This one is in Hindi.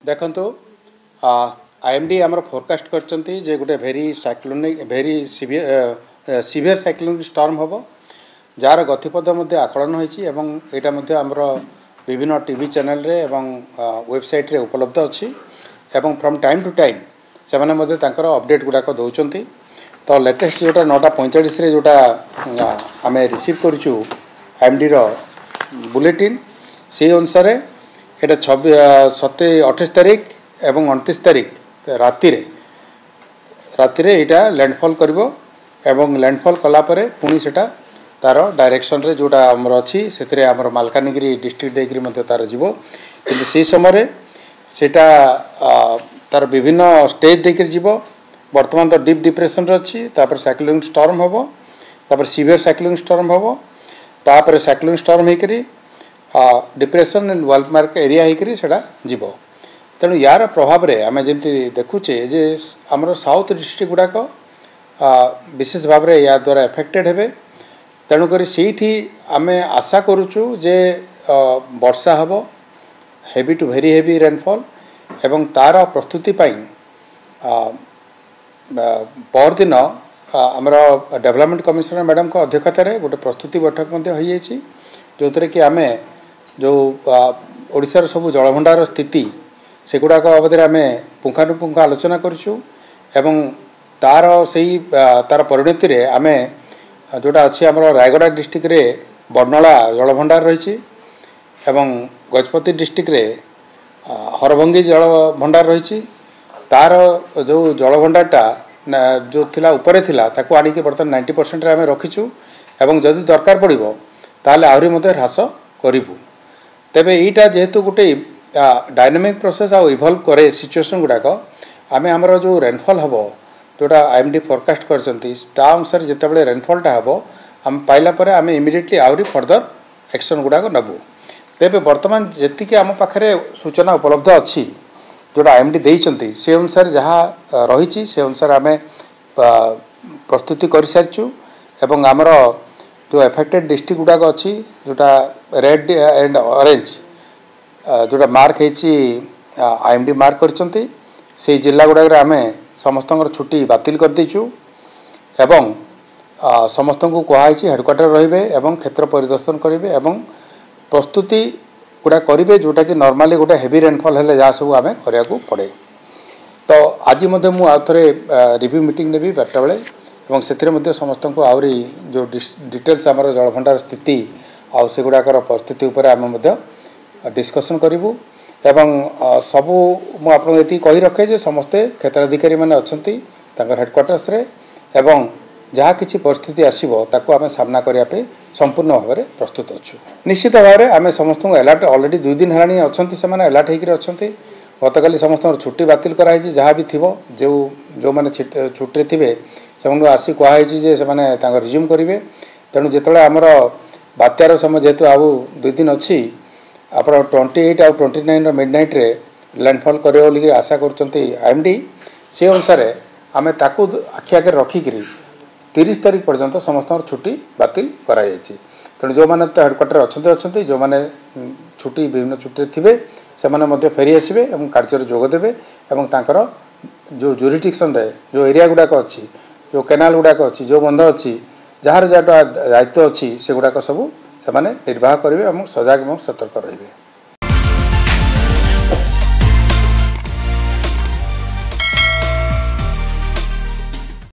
देखो आईएमडी आमर फोरकास्ट करचंती जे गोटे भेरी सीवियर साइक्लोनिक स्टॉर्म हम जार गतिपथ आकलन होती आमर विभिन्न टीवी चैनल रे एवं वेबसाइट रे उपलब्ध अच्छी एवं फ्रॉम टाइम टू टाइम से अपडेट गुड़ाक दौरान तो लेटेस्ट जोटा 9:45 जोटा आम रिसीव करूँ आईएमडी बुलेटिन से अनुसार एटा 28 तारीख एवं 29 तारीख राति यहाँ लैंडफॉल करिवो एवं लैंडफॉल कलापर पुणी सेटा तार डायरेक्शन रे जोटा आमर अच्छी से आमर मालकानगिरी डिस्ट्रिक्ट देकर तार जीवो किंतु से समय सेटा तार विभिन्न स्टेज देकर जीवो वर्तमान तो डीप डिप्रेशन अच्छी तापर साइक्लोनिक स्टॉर्म हम तापर सीवियर साइक्लोनिक स्टॉर्म हम तापर साइक्लोनिक स्टॉर्म होकरी depression and world mark area होकरी सेटा जीवो तेणु यार प्रभाव रे आम जमी देखुचे जे आमर साउथ डिस्ट्रिक्ट गुड़ाक विशेष भाव में या द्वारा एफेक्टेड हेबे तेणुक से आम आशा करुचु जे वर्षा हम heavy to very heavy rainfall एवं तार प्रस्तुति परदिन आमर डेवलपमेंट कमिशनर मैडम को अध्यक्षतार गोटे प्रस्तुति बैठक जो थे कि आम जो ओडिशार सब जलभंडार स्थिति सेगुड़ाक बाबद आम पुंखानुपुंख आलोचना करूँ एवं तार सही तार परिणति रे आम जोटा अच्छी आमर रायगड़ा डिस्ट्रिक्ट रे बर्णला जलभंडार रही एवं गजपति डिस्ट्रिक्ट रे हरभंगी जलभंडार रही तार जो जलभंडारटा जो थिला उपरे थिला ताको आनिके बर्तमान 90% रे आम रखीचु एवं जदि दरकार पड़िबो ताले आहरी मते ह्रास करिवु तेबे एटा जेहेतु गोटे डायनामिक प्रोसेस आ इवॉल्व करे सिचुएशन गुड़ाक आम आमर जो रेनफॉल हम जोटा आईएमडी फोरकास्ट करचंती ता अनुसार जितेबाला रेनफॉलटा हम आम पाइला परे आम इमिडिएटली आहरी फर्दर एक्शन गुड़ाक नबू तेबे वर्तमान जी आम पाखे सूचना उपलब्ध अच्छी जोटा आईएमडी देइचंती से अनुसार जहाँ रही से अनुसार आम प्रस्तुति कर सारिचु एवं आमर जो एफेक्टेड डिस्ट्रिक्ट गुड़ाक अच्छी जोटा रेड एंड ऑरेंज जोटा मार्क होती आईएमडी मार्क करचंती से जिला गुड़ाक आम समस्त छुट्टी बातिल कर देचु एवं समस्त को कहुई हेडक्वार्टर रे एवं क्षेत्र परिदर्शन करेंगे एवं प्रस्तुति गुड़ा करेंगे जोटा कि नॉर्मली गोटे हेवी रेनफॉल है जहाँ सब आम करा पड़े तो आज मुझे रिव्यू मीटिंग नेबी 12 बेले एवं से समस्त को आहरी जो डिटेल्स आमर जलभंडार स्थिति आउ से गुड़ाकर परिस्थिति उपर आम डिस्कसन करूँ एवं सबू मुझे कही रखे जे समस्ते क्षेत्राधिकारी मैंने अच्छा हेडक्वार्टर्स रे एवं जहाँ किसी परिस्थिति आसो ताकू आम सामना करने संपूर्ण भाव में प्रस्तुत अच्छु निश्चित भाव में आम समस्त एलर्ट ऑलरेडी 2 दिन है अच्छा से एलर्ट होकर अच्छा गतकाली समस्त छुट्टी बातिल कराई जहाँ भी थी जो मैंने छुट्टी थे से आसी कहुई जे से रिज्यूम करेंगे तेणु जिते आमर बात्यार समय जेहेतु आउ 2 दिन अच्छी आप 28 आउ 29 मिडनाइट रे लैंडफॉल करे आशा करचंती आईएमडी से अनुसार आम ताकू आखि आगे रखिकी 30 तारीख पर्यंत समस्त छुट्टी बातिल कराई तेणु जो मैंने तो हेडक्वार्टर अच्छा जो मैंने छुट्टी विभिन्न छुट्टी थे से फेरी आसवे और कार्य जोगदेवे और तांकर जो जुरिडिक्शन रे जो एरिया गुड़ाक अच्छी जो केनाल गुड़ाक अच्छी जो बंध अच्छी जार जहाँ दायित्व अच्छी से गुड़ाक सब से निर्वाह करेंगे और सजग और सतर्क रहे।